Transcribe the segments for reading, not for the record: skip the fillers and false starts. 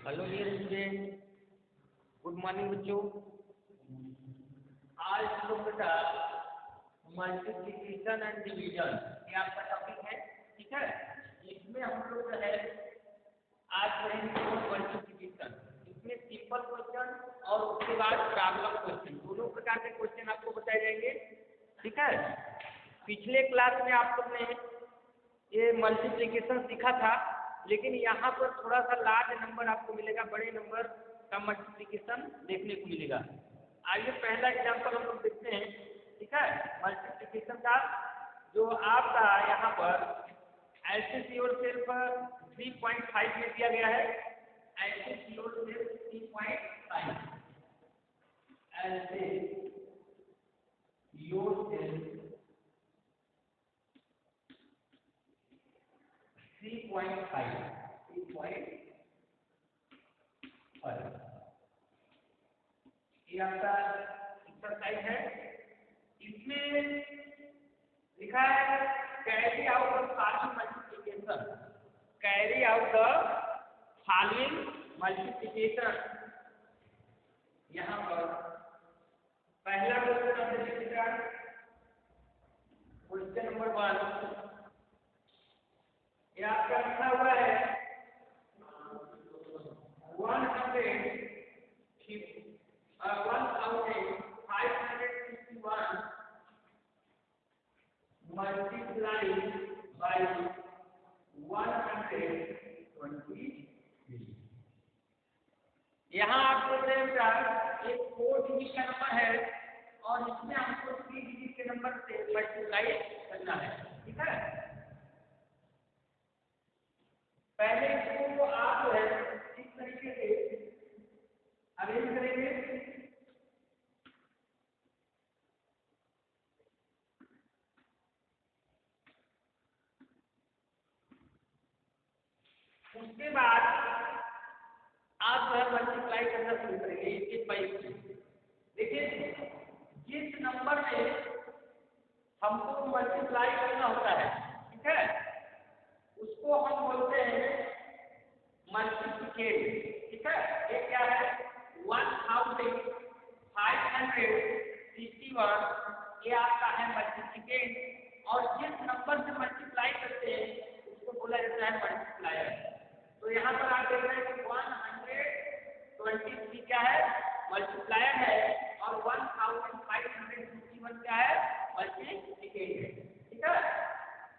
Hello dear student, good morning बच्चों। आज हम लोग बेटा मल्टीप्लिकेशन एंड डिवीजन ये आपका टॉपिक है, ठीक है। इसमें हम लोग जो है आज पढ़ेंगे मल्टीप्लिकेशन। इसमें सिंपल क्वेश्चन और उसके बाद प्रॉब्लम क्वेश्चन, दोनों प्रकार के क्वेश्चन आपको बताए जाएंगे, ठीक है। पिछले क्लास में आप लोग ने ये मल्टीप्लिकेशन सीखा था, लेकिन यहाँ पर थोड़ा सा लार्ज नंबर आपको मिलेगा, बड़े नंबर का मल्टीप्लिकेशन देखने को मिलेगा। आइए पहला एग्जांपल हम लोग देखते हैं, ठीक है। मल्टीप्लिकेशन का जो आपका यहाँ पर ऐसे सी और सेल्फ 3.5 में दिया गया है, ऐसे सी और सेल्फ 3.5, ऐसे योर सेल्फ 3.5 ये आपका एक्सरसाइज है। इसमें लिखा है carry out the following multiplication, carry out the following multiplication. यहाँ पर पहला क्वेश्चन आप देखिएगा, क्वेश्चन नंबर 1 ये आपका लिखा हुआ है 1551 multiplied by 123। यहाँ आपको बेटा एक 4 डिजिट का नंबर है और इसमें हमको 3 डिजिट के नंबर से मल्टीप्लाई करना है, ठीक है। पहले इसको आप जो है इस तरीके से अरेंज करेंगे। उसके बाद आप जो है मल्टीप्लाई करना शुरू करेंगे इसके 5 से। देखिए जिस नंबर में हमको मल्टीप्लाई करना होता है, ठीक है, उसको हम बोलते हैं मल्टीप्लिकेट, ठीक है। ये क्या है 1551, ये आपका है मल्टीप्लिकेट। और जिस नंबर से मल्टीप्लाई करते हैं उसको बोला जाता है मल्टीप्लायर। तो यहाँ पर आप देख रहे हैं कि 123 क्या है मल्टीप्लायर है और 1551 क्या है मल्टीप्लिकेट है, ठीक है।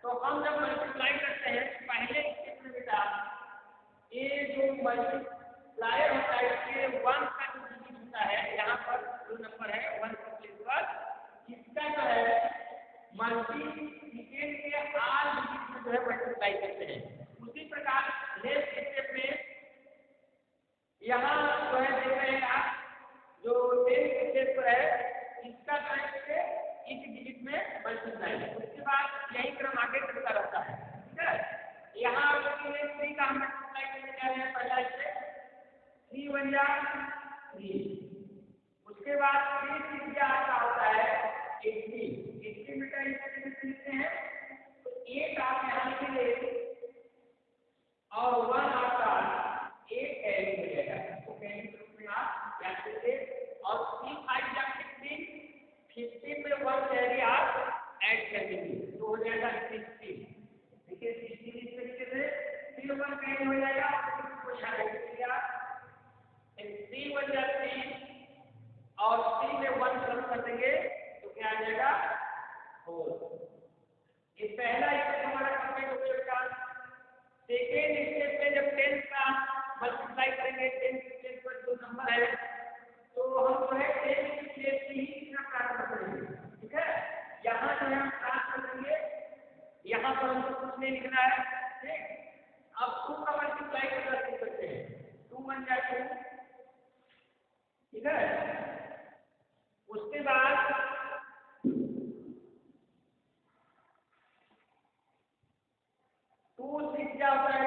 तो हम जब मल्टीप्लाई करते हैं पहले स्टेप में बेटा ये जो मल्टीप्लायर होता है ये 1 का जो डिजिट होता है, यहाँ पर जो नंबर है 1 का प्लेस पर इसका जो है मल्टीप्लिकेट के आर डिजिट में जो है मल्टीप्लाई करते हैं। उसी प्रकार नेक्स्ट स्टेप में यहाँ जो है देख रहे हैं आप जो 10 स्टेप पर है इसका जो है इस डिजिट में मल्टीप्लाई है। उसके बाद यही क्रम आगे चलता रहता है, ठीक है। यहाँ 3 का हम मल्टीप्लाई करने जा रहे हैं, पहला स्टेप 3 1 जा 3। उसके बाद 3 6 आपका होता है 18 बेटा इस तरीके से लिखते हैं। तो 8 आप यहाँ लिखेंगे और 1 आपका 8 कैरी हो जाएगा, तो कैरी के रूप में आप याद करेंगे। और 3 5 या 15 में 1 कैरी आप ऐड कर देंगे तो हो जाएगा 16। देखिए 16 इस तरीके से 3 1 कैरी हो जाएगा, इसको याद रखिएगा 3 1 या 3 और 3 में 1 कम कर देंगे तो क्या आ जाएगा 4। ये पहला स्टेप हमारा कंप्लीट हो गया। सेकेंड स्टेप में जब 10 का मल्टीप्लाई करेंगे 10 स्टेप पर जो नंबर है तो हम जो है 10 स्टेप से ही इसका प्रारंभ करेंगे, ठीक है। यहाँ जो है हम प्रारंभ करेंगे, यहाँ पर हमको कुछ नहीं लिखना है, ठीक। अब 2 का मल्टीप्लाई करना शुरू करते हैं, 2 1 जा 2, ठीक है। उसके बाद 2 6 क्या होता है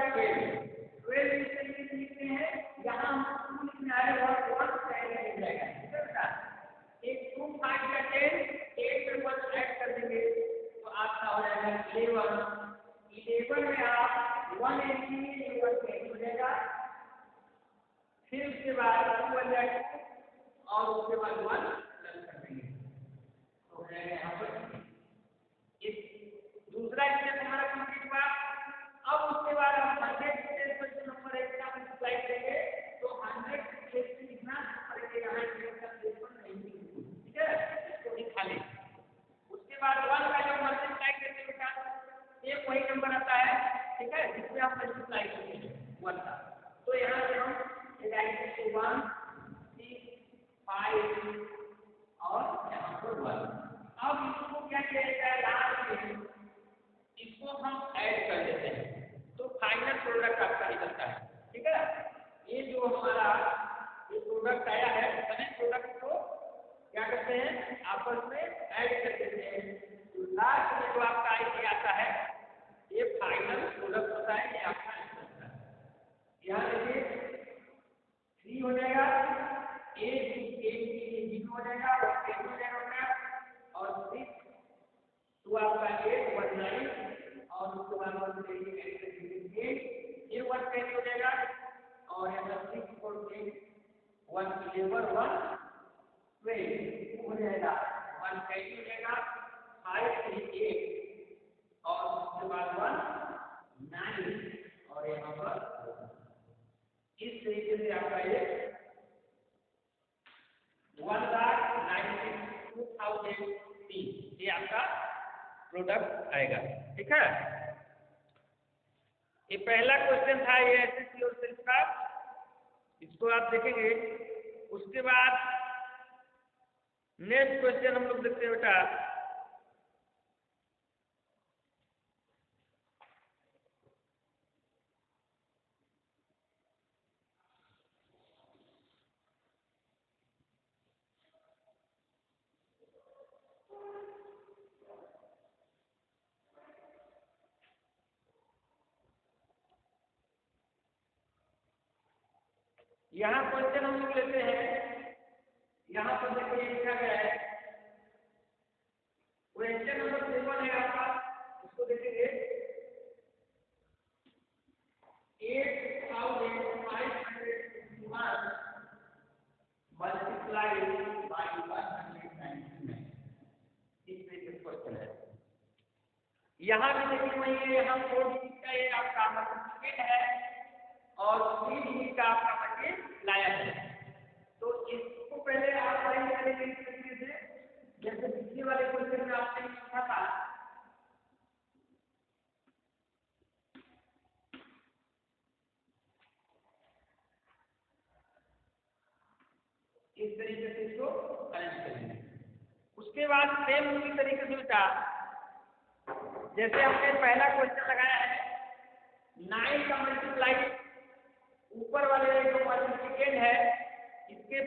12 इस तरीके से लिखते हैं। यहाँ हम 2 लिखना है और 1 ऐड हो जाएगा, ठीक है बेटा। एक 2 5 या 10 8 में 1 ऐड कर देंगे तो आपका हो जाएगा 11 में आप 180 हो जाएगा के बाद 2 बन जाएगा और उसके बाद 1 प्लस कर देंगे तो हो जाएगा यहाँ पर इस दूसरा स्टेप हमारा कंप्लीट हुआ। अब उसके बाद हम 100 स्टेप पर जो नंबर एक का मल्टीप्लाई करेंगे तो 100 स्टेप से कितना पड़ेगा यहाँ का स्टेप पर नहीं, ठीक है, इसको भी खा लें। उसके बाद 1 का जब मल्टीप्लाई करते बेटा एक वही नंबर आता है, ठीक है, जिसमें आप मल्टीप्लाई करते हैं 1 का। तो यहाँ से हम लगाएंगे 1 6 5 और यहाँ पर 1। अब इसको क्या किया जाता है, लास्ट में इसको हम ऐड कर देते हैं तो फाइनल प्रोडक्ट आपका निकलता है, ठीक है। ये जो हमारा ये प्रोडक्ट आया है सभी प्रोडक्ट को क्या करते हैं आपस में ऐड कर देते हैं तो लास्ट में जो आपका आईडी आता है ये फाइनल प्रोडक्ट होता है, ये आपका आंसर होता है। यहाँ देखिए 3 हो जाएगा, ए की 0 हो जाएगा और 10 हो जाएगा और 6 तो आपका 8 19 और उसके बाद 1 देंगे ये 110 हो जाएगा और यहाँ 6 4 1 11 1 12 हो जाएगा 110 हो जाएगा 5 3 8 और उसके बाद 1 9 और यहाँ पर इस तरीके से आपका ये 1,96,2003 ये आपका प्रोडक्ट आएगा, ठीक है। ये पहला क्वेश्चन था ये एसएससी और सेल्फ का, इसको आप देखेंगे। उसके बाद नेक्स्ट क्वेश्चन हम लोग देखते हैं बेटा, यहाँ क्वेश्चन हम लोग लेते हैं। यहाँ पर देखिए लिखा गया है क्वेश्चन नंबर 7 है आपका, इसको देखेंगे 8,551 मल्टीप्लाई बाई 199 इस तरीके से क्वेश्चन है। यहाँ भी देखिए वही है, यहाँ 4 डिजिट का ये आपका मल्टीप्लिकेट है और 3 डिजिट का आपका मल्टीप्लायर है। तो इसको पहले आप पढ़ेंगे इस तरीके से जैसे पिछले वाले क्वेश्चन में आपने लिखा था इस तरीके से इसको अरेंज करेंगे। उसके बाद सेम उसी तरीके से बेटा जैसे हमने पहला क्वेश्चन लगाया है 9 का मल्टीप्लाई ऊपर वाले जो मल्टीप्लिकेट है इसके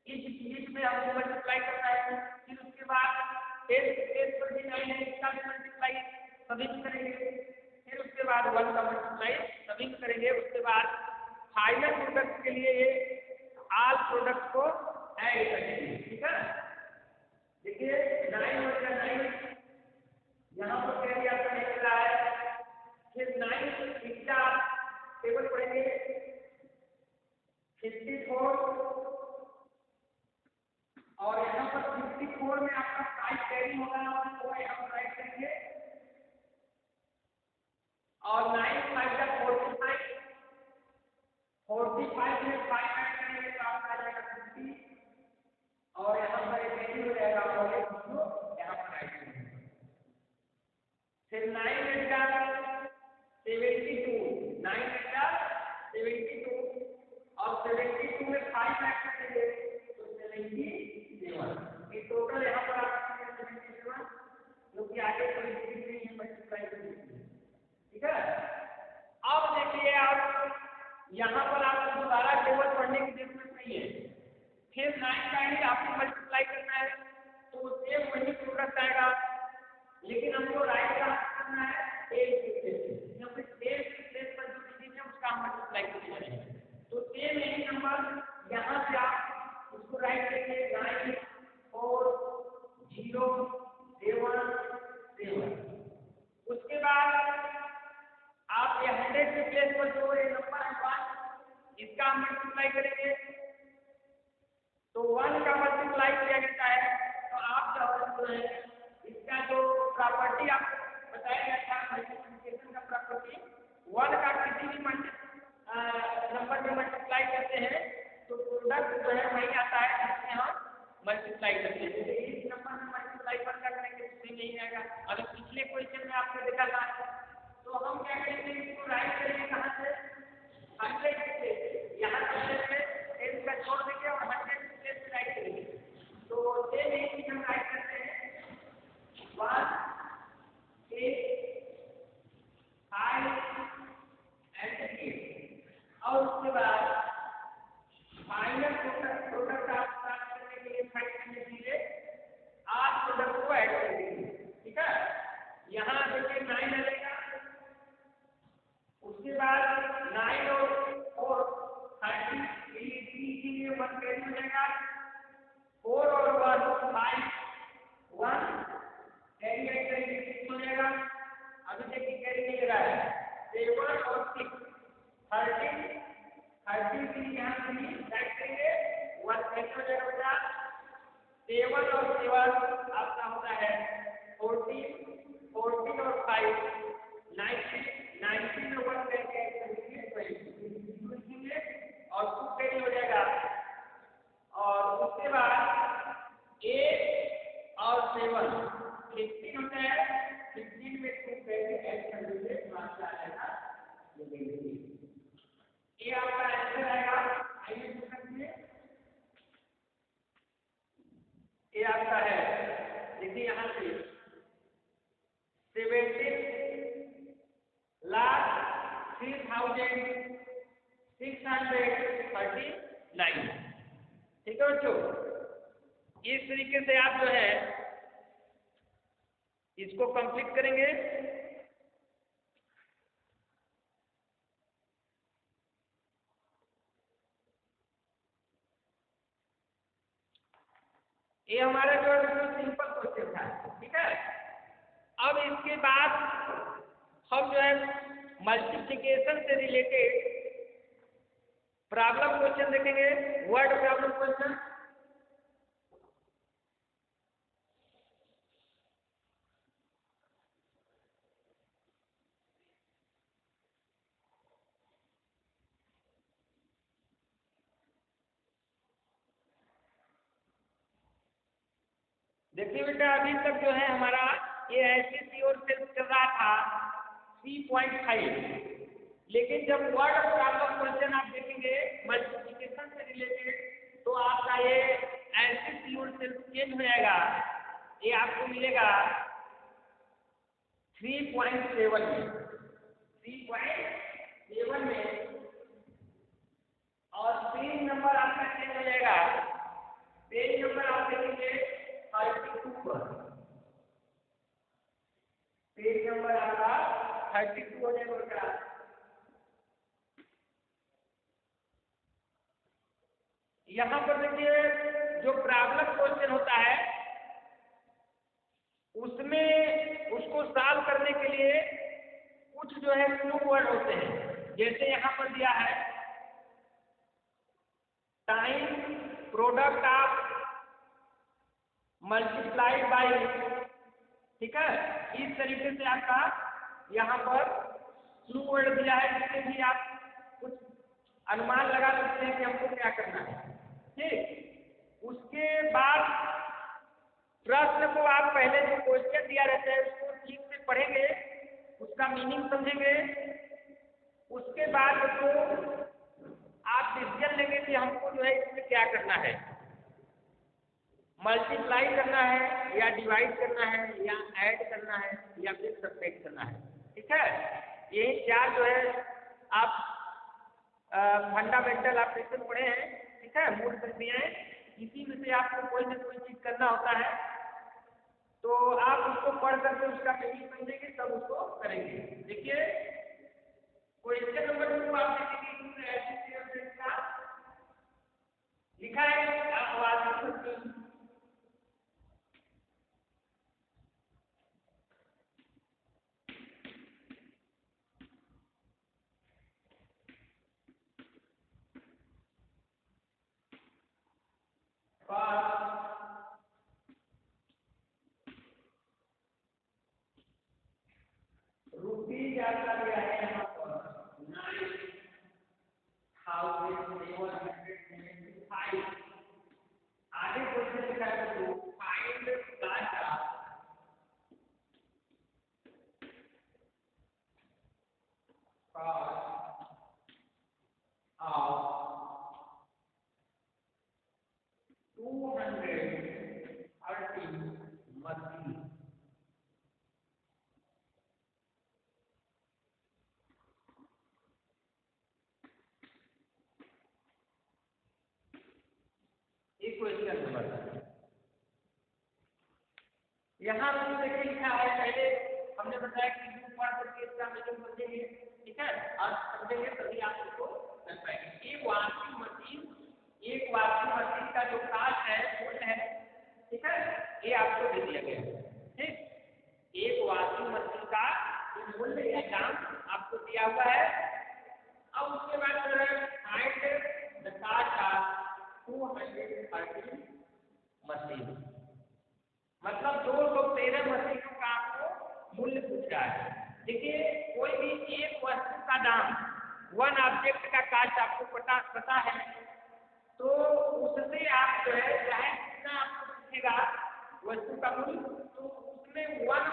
इस डिजिट में हमको मल्टीप्लाई करना है। फिर उसके बाद 10 पर भी 9 है इसका भी मल्टीप्लाई सभी करेंगे। फिर उसके बाद 1 का मल्टीप्लाई सभी करेंगे। उसके बाद फाइनल प्रोडक्ट के लिए ये ऑल प्रोडक्ट को ऐड करेंगे, ठीक है। देखिए 9 और 9 यहाँ पर कैरी आपका निकल रहा है। फिर 9 इसका टेबल पढ़ेंगे 54 और यहाँ पर 54 में आपका 5 कैरी होगा वो यहाँ पर राइट करेंगे और 9 5 का 45 में 5 ऐड करेंगे तो आपका आ जाएगा 50 और यहाँ पर एक कैरी हो जाएगा और एक यहाँ पर राइट करेंगे। फिर 9 का 72 9 का 72 और 72 में 5 ऐड करेंगे तो 77 ये टोटल यहाँ पर आपका 77 जो कि आगे कोई डिजिट नहीं है मल्टीप्लाई करने के लिए, ठीक है। अब देखिए आप यहाँ पर आपको दोबारा टेबल पढ़ने की जरूरत नहीं है। फिर 9 का ही आपको मल्टीप्लाई करना है तो सेम वही प्रोडक्ट आएगा लेकिन हमको राइट का करना है 8 के प्लेस पे या फिर 8 के प्लेस पर जो डिजिट है उसका हम मल्टीप्लाई करने वाले हैं। तो सेम यही नंबर यहाँ से आप उसको राइट करेंगे 9 4 0 7 7। उसके बाद आप ये 100 के प्लेस पर जो ये नंबर है 1 इस इसका हम मल्टीप्लाई करेंगे तो 1 का मल्टीप्लाई किया जाता है। तो आप जो है इसका जो प्रॉपर्टी आपको बताया गया था मल्टीप्लिकेशन का प्रॉपर्टी 1 का किसी भी नंबर में मल्टीप्लाई करते हैं तो प्रोडक्ट जो है वही आता है जिसमें हम मल्टीप्लाई करते हैं। जैसे इस नंबर में मल्टीप्लाई करेंगे तो नहीं आएगा। अगर पिछले क्वेश्चन में आपने देखा था तो हम क्या करेंगे इसको राइट करेंगे कहाँ से 100 से यहाँ पर का छोड़ देंगे और 100 से राइट करेंगे तो सेम एक चीज हम राइट करते हैं 1 8 एंड 8 और उसके बाद फाइनल प्रोडक्ट आप प्राप्त करने के लिए फाइंड करने के लिए 8 प्रोडक्ट को ऐड करेंगे। ठीक है, यहाँ देखिए 9 आ जाएगा, उसके बाद 9 और 30 के लिए 1 कैरी हो जाएगा, 4 और 1 5 1 कैरी ऐड करेंगे 6 हो जाएगा। अभी देखिए कैरी नहीं लगा है 7 और 6 13 के लिए यहाँ से ऐड करेंगे 1 कैरी हो जाएगा। 7 और 7 आपका होता है 14 और 5 19 में 1 कैरी ऐड करेंगे और 2 कैरी हो जाएगा। और उसके बाद 8 और 7 15 होता है, 15 में 2 कैरी ऐड कर देंगे तो आपका आ जाएगा ये आपका आंसर आएगा। आइए समझिए ये आपका है, देखिए यहाँ से 17,03,639। ठीक है बच्चों, इस तरीके से आप जो है इसको कंप्लीट करेंगे। ये हमारा जो सिंपल क्वेश्चन था। ठीक है, अब इसके बाद हम जो है मल्टीप्लिकेशन से रिलेटेड प्रॉब्लम क्वेश्चन देखेंगे, वर्ड प्रॉब्लम क्वेश्चन। देखिए बेटा अभी तक जो है हमारा ये ऐसी सी और सेल्फ चल रहा था 3.5, लेकिन जब वर्ड प्रॉब्लम क्वेश्चन आप देखेंगे मल्टीप्लिकेशन से रिलेटेड तो आपका ये ऐसी सी और सेल्फ चेंज हो जाएगा। ये आपको मिलेगा 3.7 में, 3.7 में और पेज नंबर आपका चेंज हो जाएगा। पेज नंबर आप देखेंगे 32 पर, पेज नंबर आपका 32 हो जाएगा। यहाँ पर देखिए जो प्रॉब्लम क्वेश्चन होता है उसमें उसको सॉल्व करने के लिए कुछ जो है क्लू वर्ड होते हैं। जैसे यहाँ पर दिया है time product of multiplied by, ठीक है, इस तरीके से आपका यहाँ पर क्लू वर्ड दिया है जिससे भी आप कुछ अनुमान लगा सकते हैं कि हमको क्या करना है। ठीक, उसके बाद प्रश्न को आप पहले जो क्वेश्चन दिया रहता है उसको ठीक से पढ़ेंगे, उसका मीनिंग समझेंगे, उसके बाद उसको आप डिसीजन लेंगे कि हमको जो है इसमें क्या करना है, मल्टीप्लाई करना है या डिवाइड करना है या ऐड करना है या फिर सब्ट्रैक्ट करना है। ठीक है, यही चार जो है आप फंडामेंटल ऑपरेशन पढ़े हैं। ठीक है, मूल प्रक्रियाएं, इसी में से आपको कोई ना कोई चीज करना होता है तो आप उसको पढ़ करके उसका मीनिंग समझेंगे तब उसको करेंगे। देखिए क्वेश्चन नंबर 2 आप देखेंगे ऐसे का लिखा है, आप आवाज सुन सकते हैं। 1775 आगे क्वेश्चन लिखा है तो फाइंड डाटा of 230 machines. एक क्वेश्चन नंबर यहाँ पर देखिए लिखा है, पहले हमने बताया कि दो पार्ट करके इसका मीनिंग समझेंगे, ठीक है, और समझेंगे तभी आप इसको कर पाएंगे। एक वॉशिंग मशीन का जो कास्ट है मूल्य है, ठीक है, ये आपको दे दिया गया है, ठीक। एक वॉशिंग मशीन का जो मूल्य या दाम आपको दिया हुआ है। अब उसके बाद जो है find the cost of 230 machine, मतलब 213 मशीनों का आपको मूल्य पूछ रहा है। देखिए कोई भी एक वस्तु का दाम, वन ऑब्जेक्ट का कास्ट आपको पता है, तो उससे आप जो है चाहे कितना आपको पूछेगा वस्तु का मूल्य, तो उसमें वन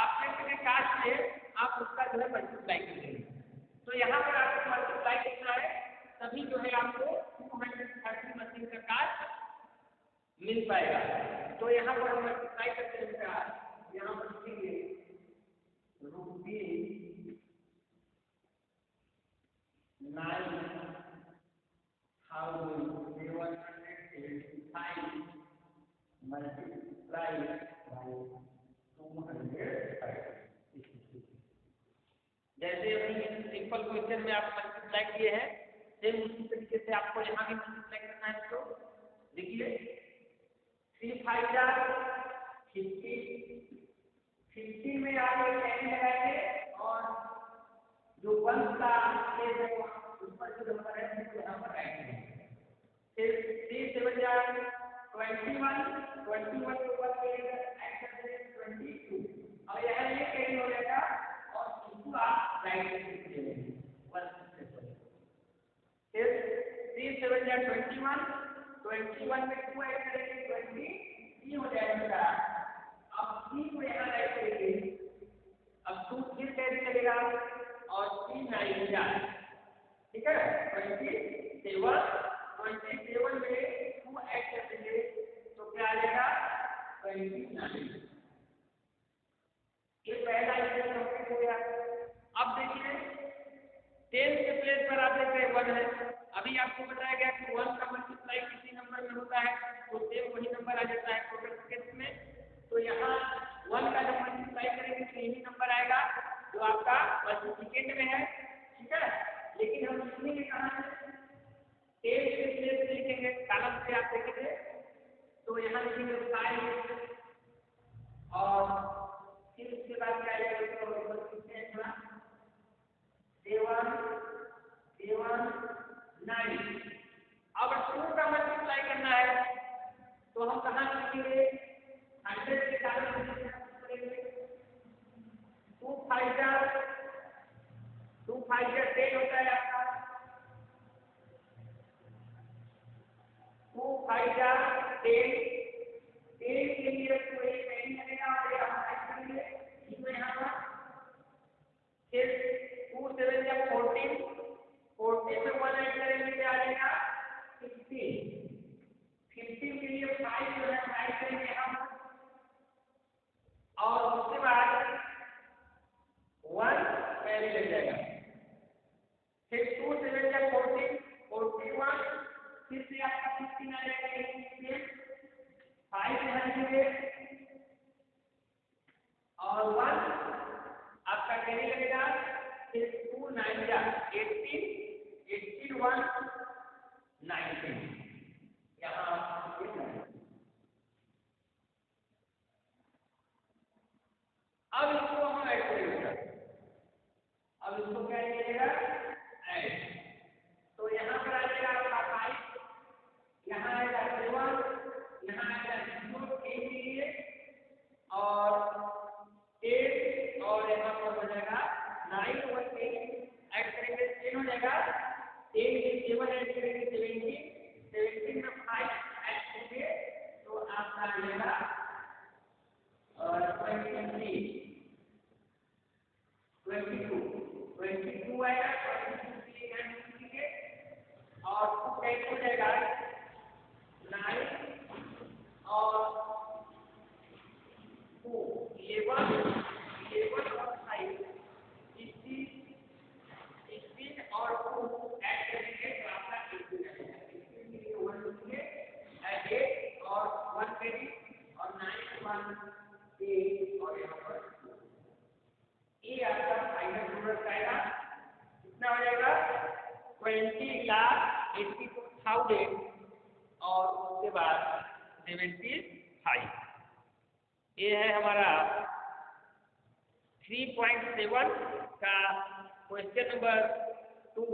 ऑब्जेक्ट के कास्ट में आप उसका जो है मल्टीप्लाई करेंगे। तो यहाँ पर आपको मल्टीप्लाई करना है, तभी जो है आपको 230 मशीन का कास्ट मिल पाएगा। तो यहाँ पर हम मल्टीप्लाई करते हैं, यहाँ पर लिखेंगे ₹9,775 multiplied by 230। जैसे अभी सिंपल क्वेश्चन में आप मल्टीप्लाई किए हैं, सेम उसी तरीके से आपको यहाँ भी मल्टीप्लाई करना है। तो देखिए 3 5 50 में आप एक लाइन लगाएंगे और जो 1 का प्लेस है उस पर जो नंबर है उसको यहाँ पर आएंगे। फिर 3 7 21 को 1 के अंदर ऐड कर देंगे 22 और यहाँ ये कैरी हो जाएगा और इसको आप राइट में लिख देंगे 1 से। फिर 3 7 21 में 2 ऐड करेंगे 23 हो जाएगा। अब 3 को यहाँ राइट करेंगे, अब 2 फिर कैरी करेगा और 3 9 हो जाए, ठीक है, 27 में 2 ऐड कर देंगे तो क्या आ जाएगा 29। ये पहला इक्वेशन कंप्लीट हो गया। अब देखिए 10 के प्लेस पर आप देख रहे हैं 1 है। अभी आपको बताया गया कि 1 का मल्टीप्लाई किसी नंबर में होता है तो सेम वही नंबर आ जाता है टोटल केस में। तो यहाँ 1 का जब मल्टीप्लाई करेंगे तो यही नंबर आएगा जो आपका मल्टीप्लिकेट में है, ठीक है। लेकिन हम लिखेंगे कहाँ से, 10 के प्लेस पे लिखेंगे, कॉलम से आप देखेंगे तो यहाँ लिखेंगे 5 और फिर उसके बाद क्या आएगा 7 9। अब 2 का मल्टीप्लाई करना है तो हम कहाँ लिखेंगे, 100 के कारण करेंगे। 2 5 10 होता है आपका, 2 5 10 के लिए कोई नहीं लगेगा और ये हम ऐड करेंगे इसको यहाँ पर। फिर 2 7 14 में 1 ऐड करेंगे क्या आ जाएगा 15 के लिए 5 जो है ऐड करेंगे हम और उसके बाद 1 कैरी लग जाएगा। फिर 2 7 41 फिर से आपका 15 आ जाएगा, 5 हटेंगे और 1 आपका कैरी लगेगा। फिर 2 9 18 1 19 यहाँ अब इसको हम ऐड करेंगे। अब इसको क्या लीजिएगा ऐड, तो यहाँ पर आ जाएगा आपका 5, यहाँ आएगा 7, यहाँ आएगा 0 के लिए और 8 और यहाँ पर हो जाएगा 9 और 8 ऐड करेंगे 10 हो जाएगा 8 केवल ऐड करेंगे 17 में 5 ऐड करेंगे तो आपका आ जाएगा 22 आएगा 22 के लिए ऐड करेंगे और 2 कैंसिल हो जाएगा 9 और 2 11 और 5 16 और 2 ऐड करेंगे तो आपका 8 हो जाएगा 16 के लिए 1 लिखेंगे 8 और 1 करेंगे और 9 1 8 और यहाँ पर 2 ये आपका फाइनल प्रोडक्ट आएगा कितना हो जाएगा 20,82,000 और उसके बाद 75 ये है हमारा 3.7 का क्वेश्चन नंबर 2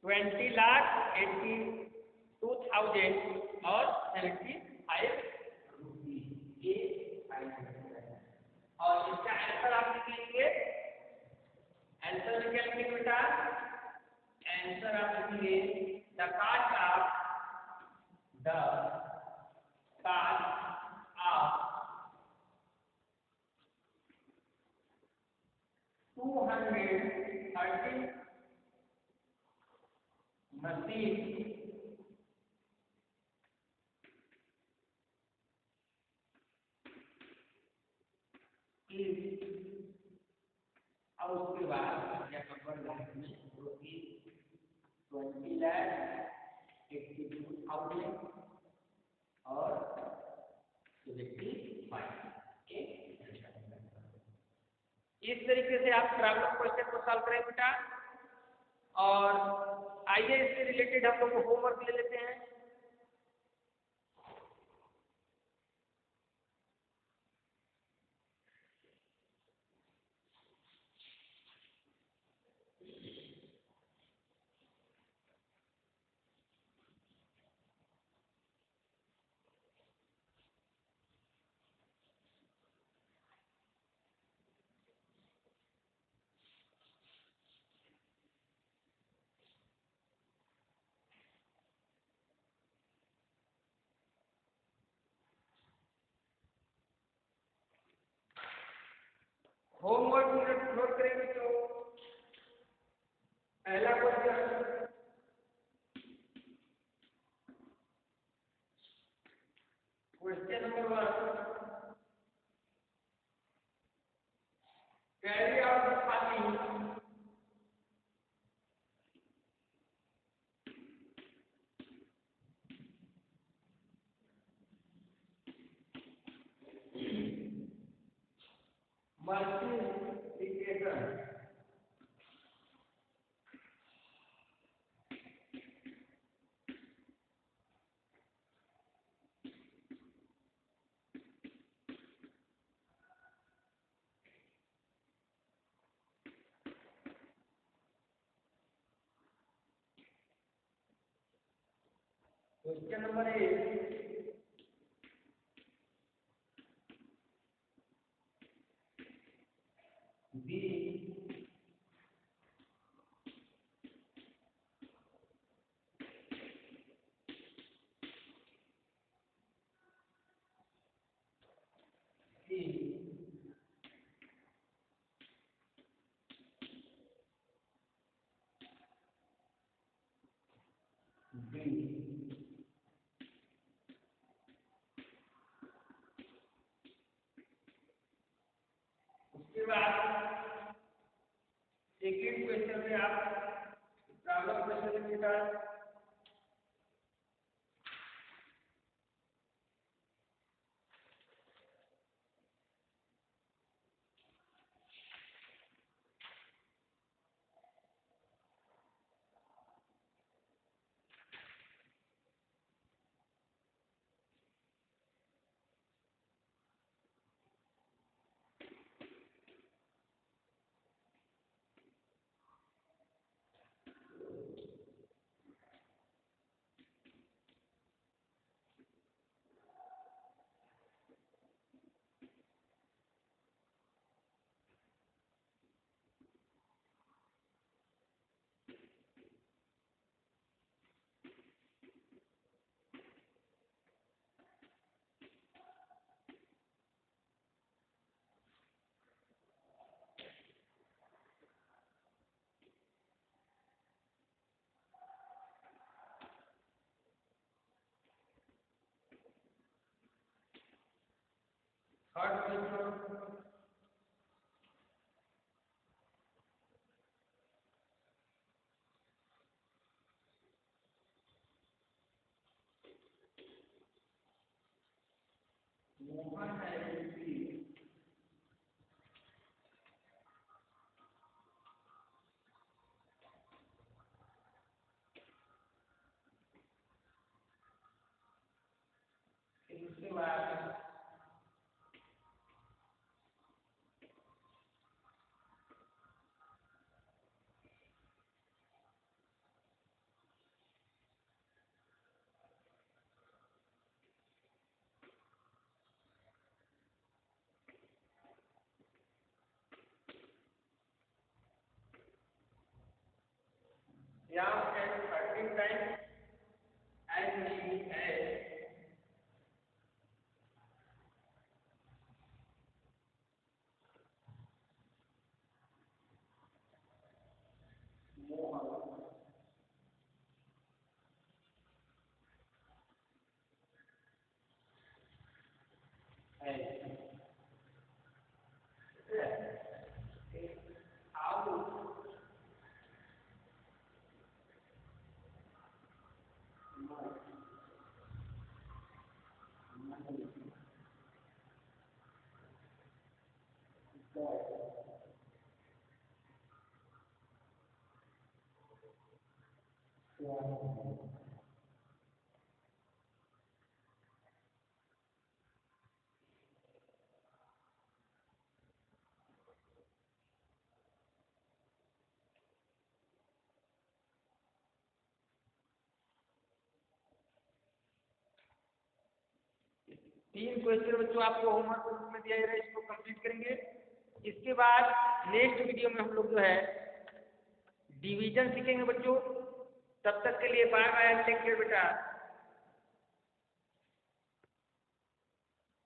20,82,000 और 75 रुपीज ये और इसका आंसर आप लिखेंगे आंसर में क्या लिखेंगे बेटा आंसर आप लिखेंगे the cost of 230 machine is अब उसके बाद या नंबर में रुपीज 20,82,000 और 75 इस तरीके से आप प्रॉब्लम क्वेश्चन को सॉल्व करें बेटा और आइए इससे रिलेटेड हम लोग होमवर्क ले लेते हैं होमवर्क नोट करेंगे तो पहला question number 1 carry out the following multiplication question number 1 B C D उसके बाद सेकेंड क्वेश्चन में आप प्रॉब्लम क्वेश्चन के साथ थर्ड क्वेश्चन, मोहन है यूपी, इसके बाद यहाँ एंड 13 टाइम्स एंड ही है मोहन है आलू तीन क्वेश्चन बच्चों आपको होमवर्क के रूप में दिया जा रहा है, इसको कंप्लीट करेंगे। इसके बाद नेक्स्ट वीडियो में हम लोग जो है डिवीजन सीखेंगे बच्चों। तब तक के लिए बाय बाय, टेक केयर बेटा।